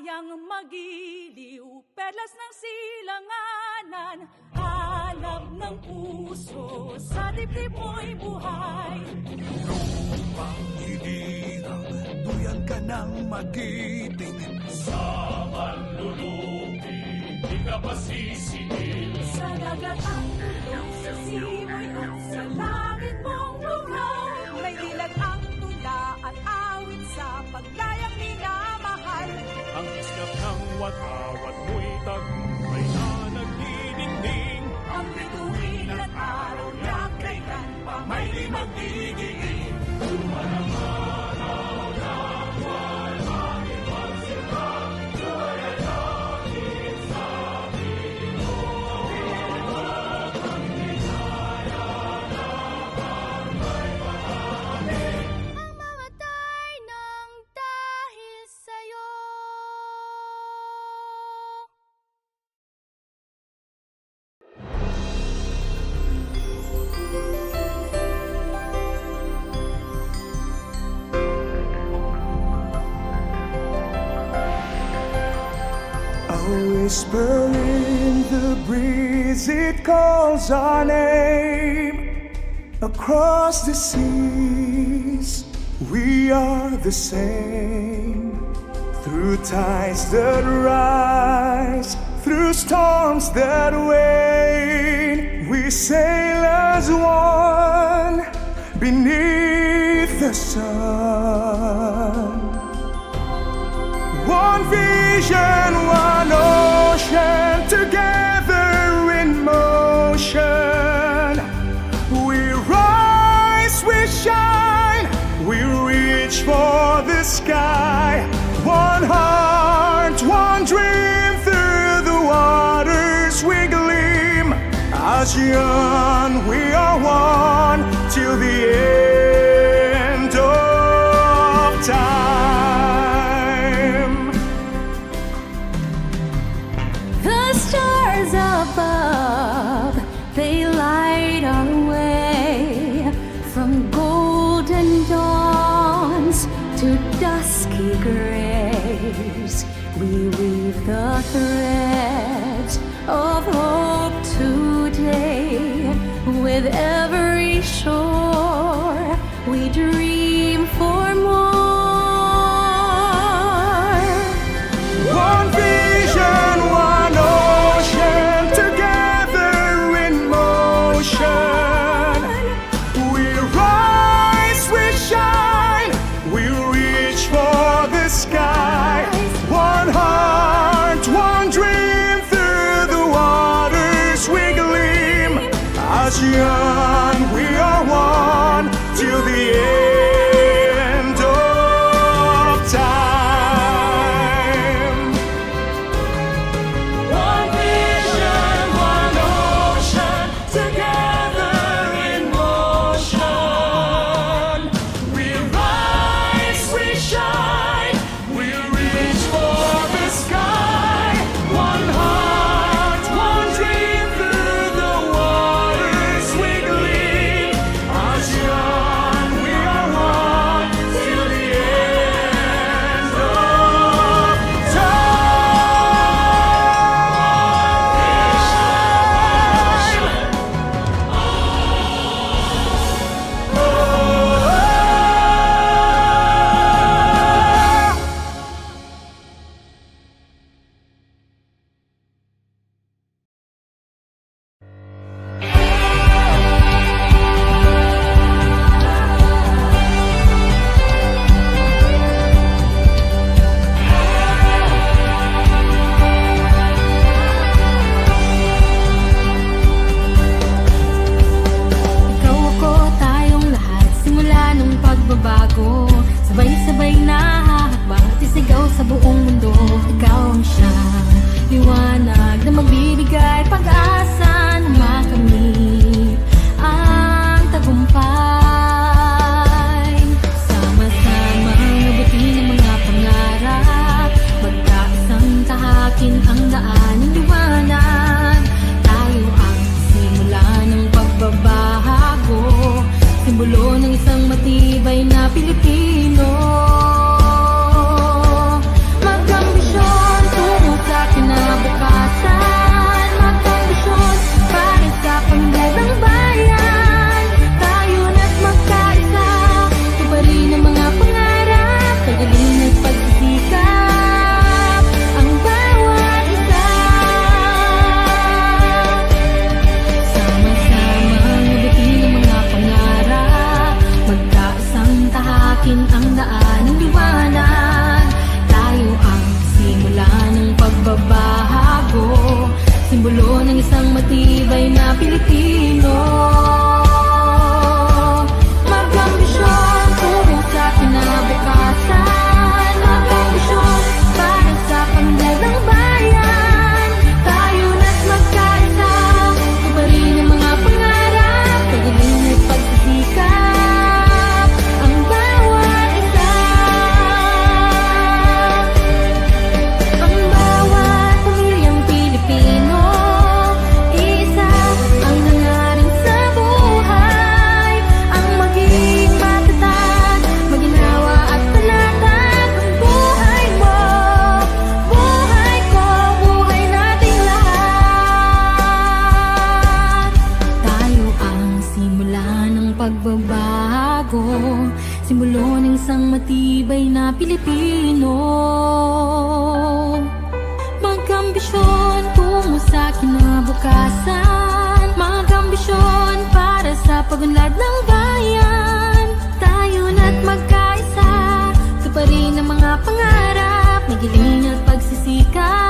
kayang magiliw, perlas ng silanganan, alab ng puso, sa dibdib mo'y buhay. Lupang hinirang, duyan ka ng magiting. Sa manlulupi, di ka pasisingil. Sa dagat ang tulong, sa simoy at sa langit mong buhaw, may dilag ang tula at awit sa paglayang minamahal. Ang iskap ng watawat mo'y tagumpay na nagdidingding. Ang bituin at araw na kailan pa may di magdidiin. Mamatay ng dahil sa'yo. A whisper in the breeze, it calls our name. Across the seas, we are the same. Through tides that rise, through storms that wane, we sail as one beneath the sun. One vision, one ocean, together in motion. We rise, we shine, we reach for the sky. One heart, one dream, through the waters we gleam. As young, we are one till the end of time. The stars above, they light our way. From golden dawns to dusky grays, we weave the threads of hope today. With every shore, we dream for more. One vision, one ocean, together in motion. We rise, we shine, we reach for the sky. One heart, one dream, through the waters we gleam. As young, we are one till the end of time. One vision, one ocean, together in motion. We rise, we shine, we reach for the sky. One heart, one dream, through the waters we gleam. As young, we are one till the end of Ikaw ako, tayong lahat, simula nung pagbabago. Sabay-sabay na hahakbang at isigaw sa buong mundo. Ikaw ang siyang liwanag na magbibigay pag-asa na makamit ang tagumpay. Sama-samang nabutin ang mga pangarap, magkaisang tahakin ang daan ng liwanag. Tayo ang simula ng pagbabago, simbolo ng isang matibay na Pilipino. Mag-ambisyon mga Pilipino. Mag-ambisyon tungo sa kinabukasan, mag-ambisyon para sa pagunlad ng bayan. Tayo na't magkaisa, tuparin ang mga pangarap, may giling at pagsisikap.